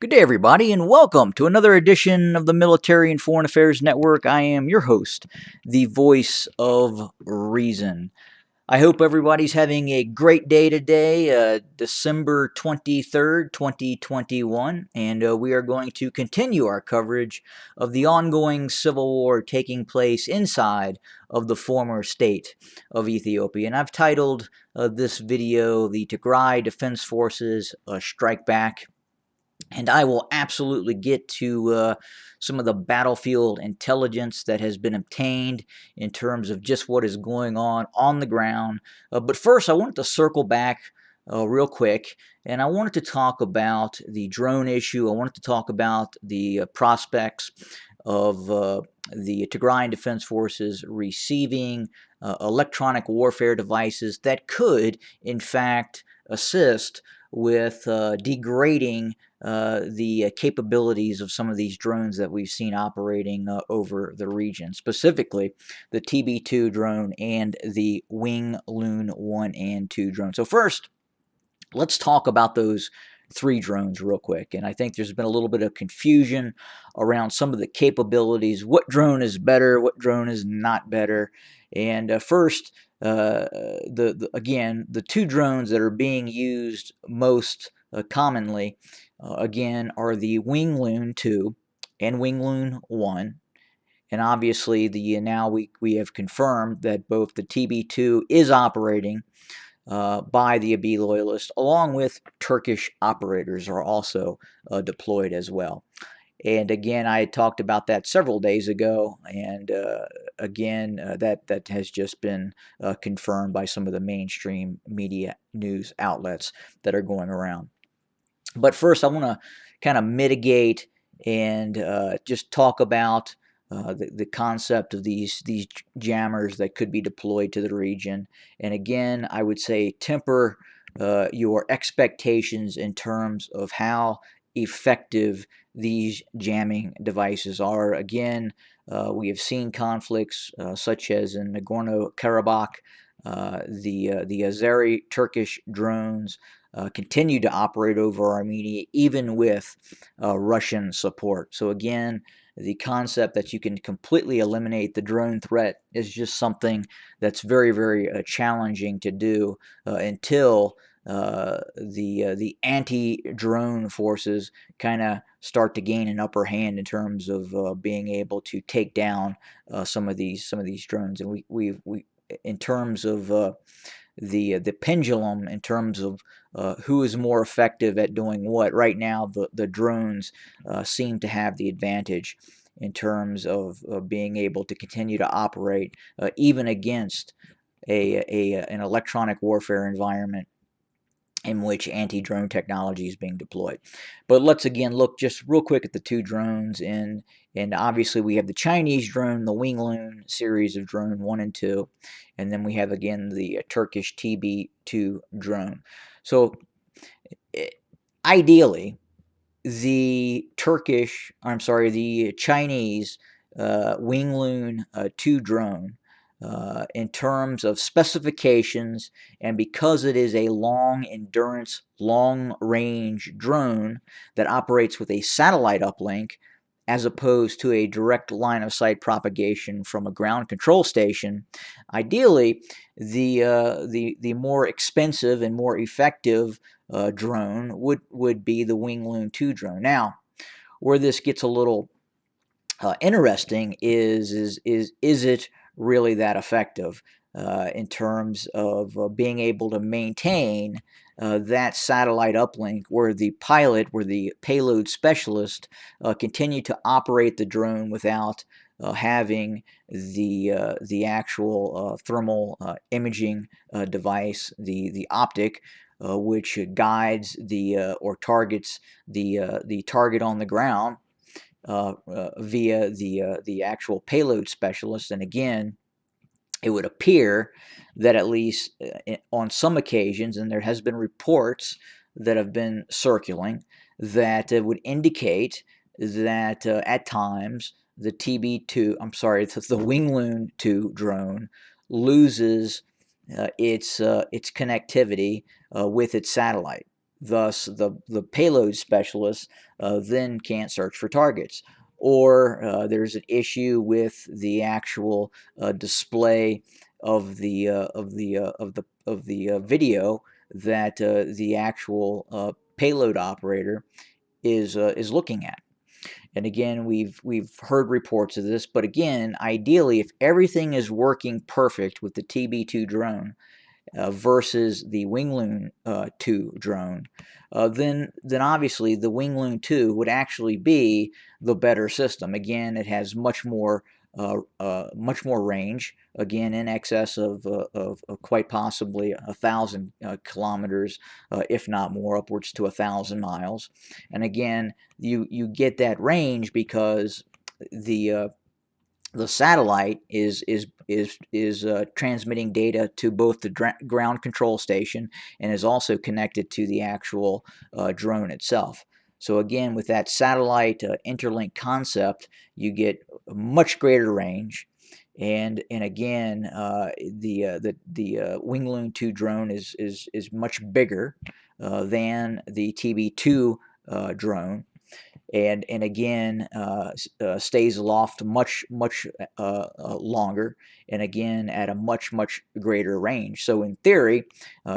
Good day, everybody, and welcome to another edition of the Military and Foreign Affairs Network. I am your host, the voice of reason. I hope everybody's having a great day today, December 23rd, 2021, and we are going to continue our coverage of the ongoing civil war taking place inside of the former state of Ethiopia. And I've titled this video, The Tigray Defense Forces Strike Back. And I will absolutely get to some of the battlefield intelligence that has been obtained in terms of just what is going on the ground. But first, I wanted to circle back real quick, and I wanted to talk about the drone issue. I wanted to talk about the prospects of the Tigray Defense Forces receiving electronic warfare devices that could, in fact, assist with degrading the capabilities of some of these drones that we've seen operating over the region, specifically the TB2 drone and the Wing Loon 1 and 2 drone. So first, let's talk about those three drones real quick. And I think there's been a little bit of confusion around some of the capabilities. What drone is better? What drone is not better? And first, again, the two drones that are being used most commonly, again, are the Wing Loon 2 and Wing Loon 1. And obviously, now we have confirmed that both the TB2 is operating by the Abiy loyalists, along with Turkish operators are also deployed as well. And again, I talked about that several days ago, and again, that has just been confirmed by some of the mainstream media news outlets that are going around. But first, I want to kind of mitigate and just talk about the concept of these jammers that could be deployed to the region. And again, I would say temper your expectations in terms of how effective these jamming devices are. Again, we have seen conflicts such as in Nagorno-Karabakh, the Azeri Turkish drones continue to operate over Armenia even with Russian support. So again, the concept that you can completely eliminate the drone threat is just something that's very, very challenging to do until the anti-drone forces kind of start to gain an upper hand in terms of being able to take down some of these drones. And we in terms of the pendulum, in terms of who is more effective at doing what. Right now, the drones seem to have the advantage in terms of being able to continue to operate even against an electronic warfare environment in which anti-drone technology is being deployed. But let's again look just real quick at the two drones, and obviously we have the Chinese drone, the Wing Loon series of drone 1 and 2, and then we have again the Turkish TB2 drone. So ideally, the Chinese Wing Loon 2 drone, in terms of specifications, and because it is a long endurance, long range drone that operates with a satellite uplink as opposed to a direct line of sight propagation from a ground control station, ideally the more expensive and more effective drone would be the Wing Loon 2 drone. Now, where this gets a little interesting is it really that effective in terms of being able to maintain that satellite uplink where the payload specialist continue to operate the drone without having the actual thermal imaging device, the optic, which guides or targets the target on the ground via the actual payload specialist. And again, it would appear that at least on some occasions, and there has been reports that have been circulating, that would indicate that at times the the Wing Loon 2 drone loses its connectivity with its satellite. thus the payload specialist then can't search for targets. Or there's an issue with the actual display of the video that the actual payload operator is looking at. And again, we've heard reports of this, but again, ideally, if everything is working perfect with the TB2 drone, versus the Wingloon 2 drone, then obviously the Wingloon 2 would actually be the better system. Again, it has much more range. Again, in excess of quite possibly 1,000 kilometers, if not more, upwards to 1,000 miles. And again, you get that range because the satellite is transmitting data to both the ground control station and is also connected to the actual drone itself. So again, with that satellite interlink concept, you get a much greater range. And again, the Wingloon 2 drone is much bigger than the TB2 drone, and again stays aloft much longer, and again at a much greater range. So in theory,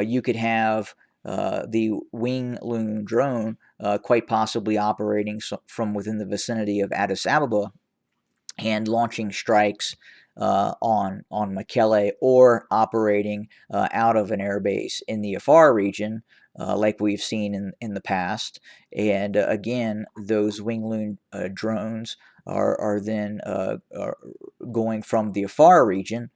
you could have the Wingloon drone quite possibly operating from within the vicinity of Addis Ababa and launching strikes on Mekelle, or operating out of an airbase in the Afar region, like we've seen in the past. And again, those Wingloon drones are then going from the Afar region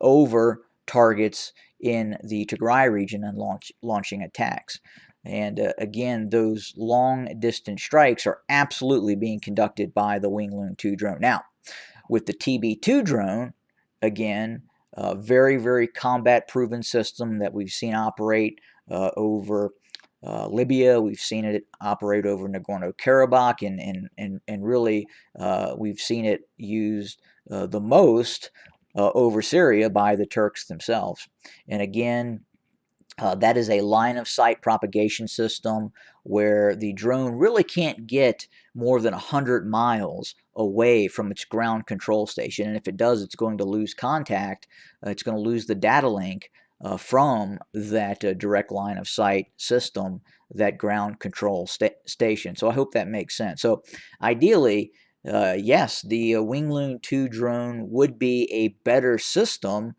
over targets in the Tigray region and launching attacks. And again, those long distance strikes are absolutely being conducted by the Wingloon 2 drone. Now, with the TB2 drone, again, very combat proven system that we've seen operate over Libya. We've seen it operate over Nagorno-Karabakh, and really we've seen it used the most over Syria by the Turks themselves. And again, that is a line of sight propagation system where the drone really can't get more than 100 miles away from its ground control station. And if it does, it's going to lose contact. It's going to lose the data link from that direct line of sight system, that ground control station. So I hope that makes sense. So ideally, yes, the Wingloon 2 drone would be a better system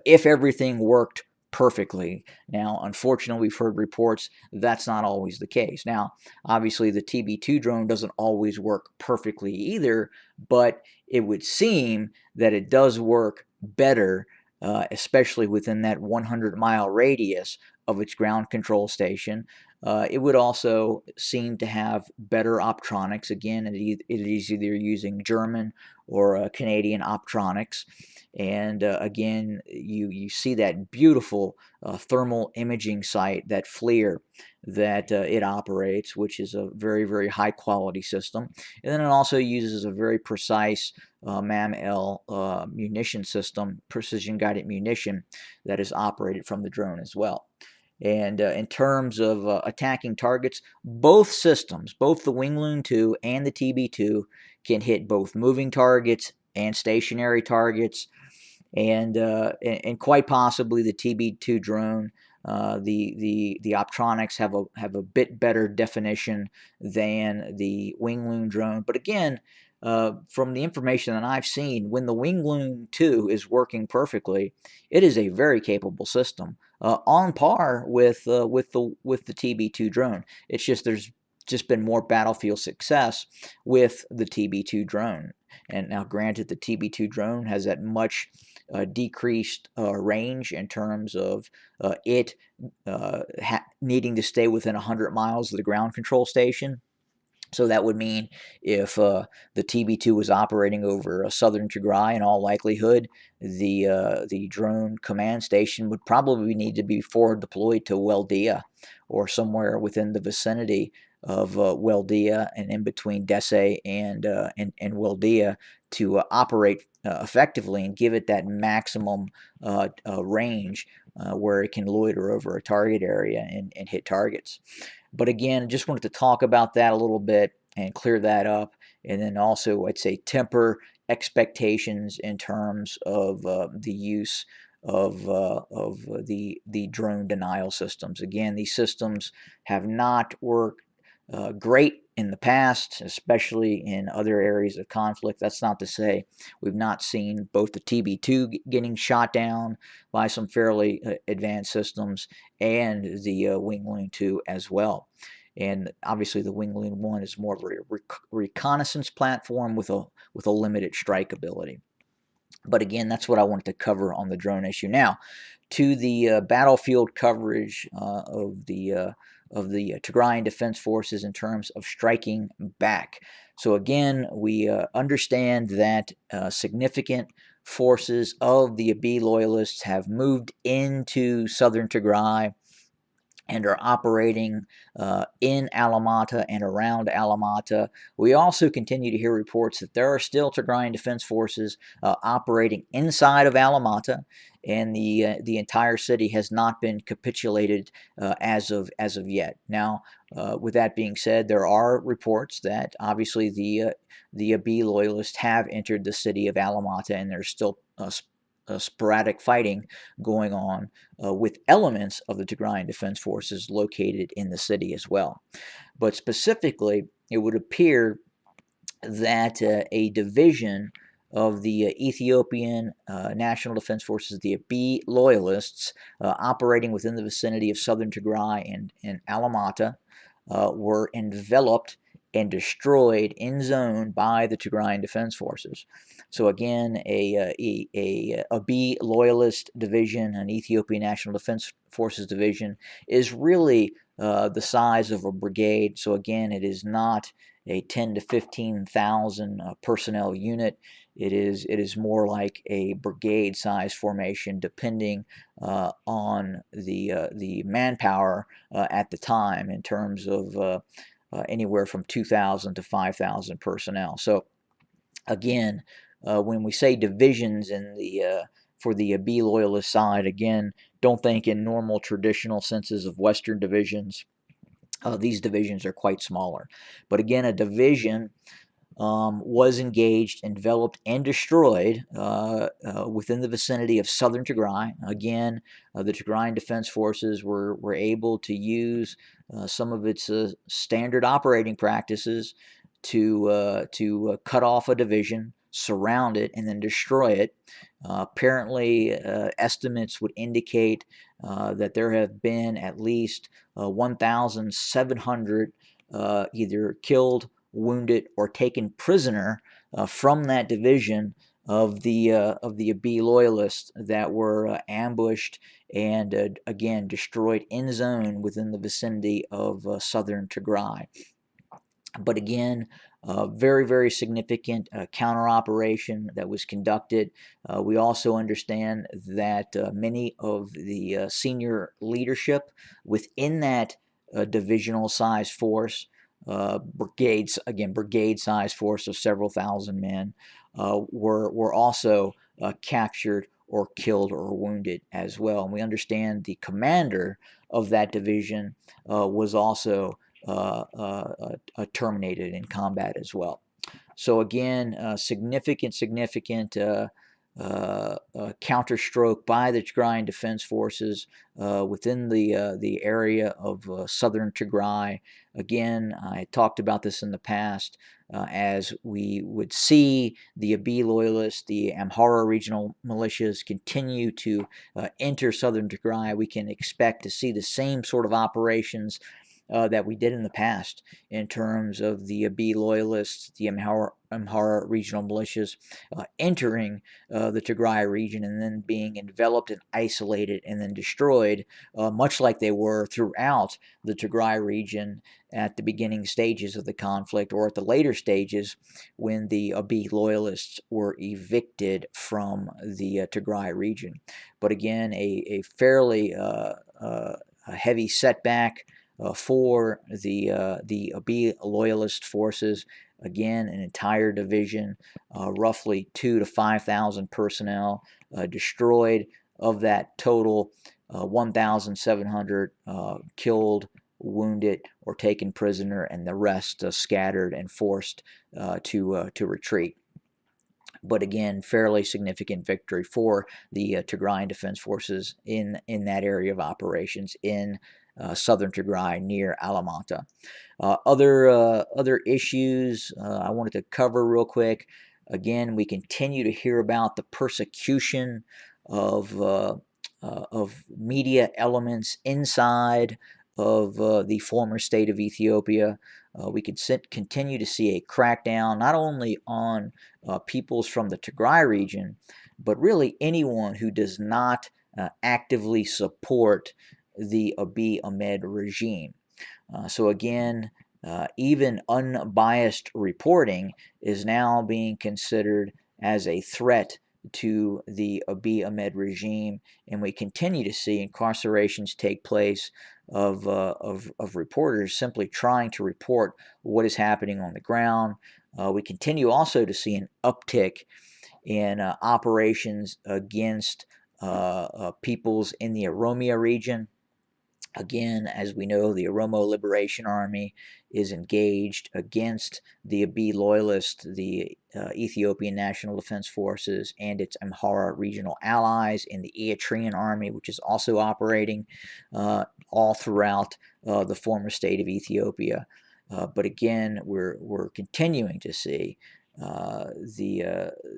if everything worked perfectly. Now, unfortunately, we've heard reports that's not always the case. Now, obviously, the TB2 drone doesn't always work perfectly either, but it would seem that it does work better, especially within that 100-mile radius of its ground control station. It would also seem to have better optronics. Again, it is either using German or Canadian optronics. And again, you see that beautiful thermal imaging site, that FLIR, that it operates, which is a very high quality system. And then it also uses a very precise MAM-L munition system, precision guided munition, that is operated from the drone as well. And in terms of attacking targets, both systems, both the Wingloon 2 and the TB2, can hit both moving targets and stationary targets. And quite possibly the TB2 drone, the optronics have a bit better definition than the Wingloon drone. But again, from the information that I've seen, when the Wingloon 2 is working perfectly, it is a very capable system, on par with the TB2 drone. It's just there's just been more battlefield success with the TB2 drone. And now, granted, the TB2 drone has that much decreased range in terms of it needing to stay within 100 miles of the ground control station. So that would mean if the TB2 was operating over southern Tigray, in all likelihood, the drone command station would probably need to be forward deployed to Weldia, or somewhere within the vicinity of Weldia, and in between Desse and Weldia, to operate effectively and give it that maximum range where it can loiter over a target area and hit targets. But again, just wanted to talk about that a little bit and clear that up. And then also, I'd say temper expectations in terms of the use of the drone denial systems. Again, these systems have not worked great in the past, especially in other areas of conflict. That's not to say we've not seen both the TB2 getting shot down by some fairly advanced systems and the Wing Loon 2 as well. And obviously, the Wing Loon 1 is more of a reconnaissance platform with a limited strike ability. But again, that's what I wanted to cover on the drone issue. Now, to the battlefield coverage of the Tigray Defense Forces in terms of striking back. So again, we understand that significant forces of the Abiy loyalists have moved into southern Tigray and are operating in Alamata and around Alamata. We also continue to hear reports that there are still Tigrayan Defense Forces operating inside of Alamata, and the entire city has not been capitulated as of yet. Now, with that being said, there are reports that obviously the Abiy loyalists have entered the city of Alamata, and there's still sporadic fighting going on with elements of the Tigrayan Defense Forces located in the city as well. But specifically, it would appear that a division of the Ethiopian National Defense Forces, the Abiy loyalists, operating within the vicinity of southern Tigray and Alamata, were enveloped and destroyed in zone by the Tigrayan Defense Forces. So again, a Abiy loyalist division, an Ethiopian National Defense Forces division, is really the size of a brigade. So again, it is not a 10 to 15,000 personnel unit. It is more like a brigade size formation, depending on the manpower at the time, in terms of anywhere from 2,000 to 5,000 personnel. So again, when we say divisions in the for the Abiy loyalist side, again, don't think in normal traditional senses of Western divisions. These divisions are quite smaller. But again, a division was engaged, enveloped, and destroyed within the vicinity of southern Tigray. Again, the Tigrayan Defense Forces were able to use some of its standard operating practices to cut off a division, surround it, and then destroy it. Apparently, estimates would indicate that there have been at least 1,700 either killed, wounded, or taken prisoner from that division of the Abiy loyalists that were ambushed and again destroyed in zone within the vicinity of southern Tigray. But again, very, very significant counter operation that was conducted. We also understand that many of the senior leadership within that divisional size force, brigade size force of several thousand men, were also captured or killed or wounded as well. And we understand the commander of that division was also terminated in combat as well. So again, significant counterstroke by the Tigrayan Defense Forces within the area of southern Tigray. Again, I talked about this in the past. As we would see the Abiy loyalists, the Amhara regional militias continue to enter southern Tigray, we can expect to see the same sort of operations that we did in the past in terms of the Abiy loyalists, the Amhara regional militias entering the Tigray region and then being enveloped and isolated and then destroyed, much like they were throughout the Tigray region at the beginning stages of the conflict, or at the later stages when the Abiy loyalists were evicted from the Tigray region. But again, a fairly heavy setback for the Abiy loyalist forces. Again, an entire division, roughly 2,000 to 5,000 personnel destroyed. Of that total, 1,700 killed, wounded or taken prisoner, and the rest scattered and forced to retreat. But again, fairly significant victory for the Tigray Defense Forces in that area of operations in southern Tigray near Alamanta. Other issues I wanted to cover real quick. Again, we continue to hear about the persecution of media elements inside of the former state of Ethiopia. We could continue to see a crackdown not only on peoples from the Tigray region, but really anyone who does not actively support the Abiy Ahmed regime. So again, even unbiased reporting is now being considered as a threat to the Abiy Ahmed regime, and we continue to see incarcerations take place of reporters simply trying to report what is happening on the ground. We continue also to see an uptick in operations against peoples in the Oromia region. Again, as we know, the Oromo Liberation Army is engaged against the Abiy loyalists, the Ethiopian National Defense Forces, and its Amhara regional allies in the Eritrean Army, which is also operating all throughout the former state of Ethiopia. But again, we're continuing to see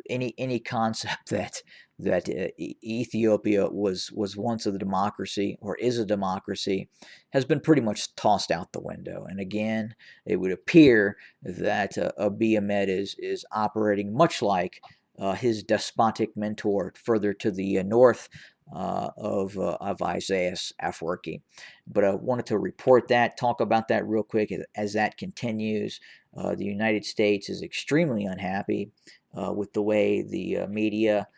any concept that Ethiopia was once a democracy or is a democracy has been pretty much tossed out the window. And again, it would appear that Abiy Ahmed is operating much like his despotic mentor further to the north of Isaias Afwerki. But I wanted to report that, talk about that real quick as that continues. The United States is extremely unhappy with the way the media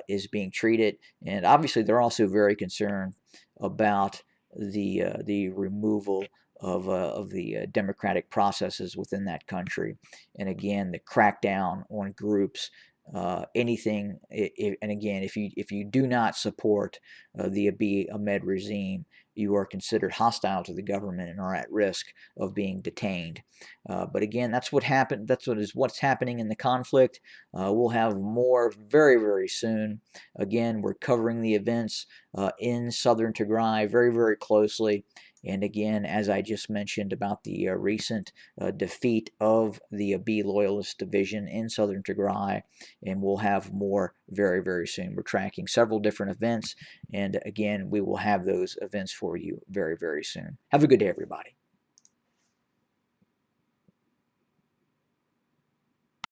is being treated, and obviously they're also very concerned about the removal of the democratic processes within that country, and again the crackdown on groups. Anything, and again, if you do not support the Abiy Ahmed regime, you are considered hostile to the government and are at risk of being detained. But again, that's what happened. What's happening in the conflict. We'll have more very, very soon. Again, we're covering the events in southern Tigray very, very closely. And again, as I just mentioned about the recent defeat of the Abiy Loyalist Division in southern Tigray, and we'll have more very, very soon. We're tracking several different events, and again, we will have those events for you very, very soon. Have a good day, everybody.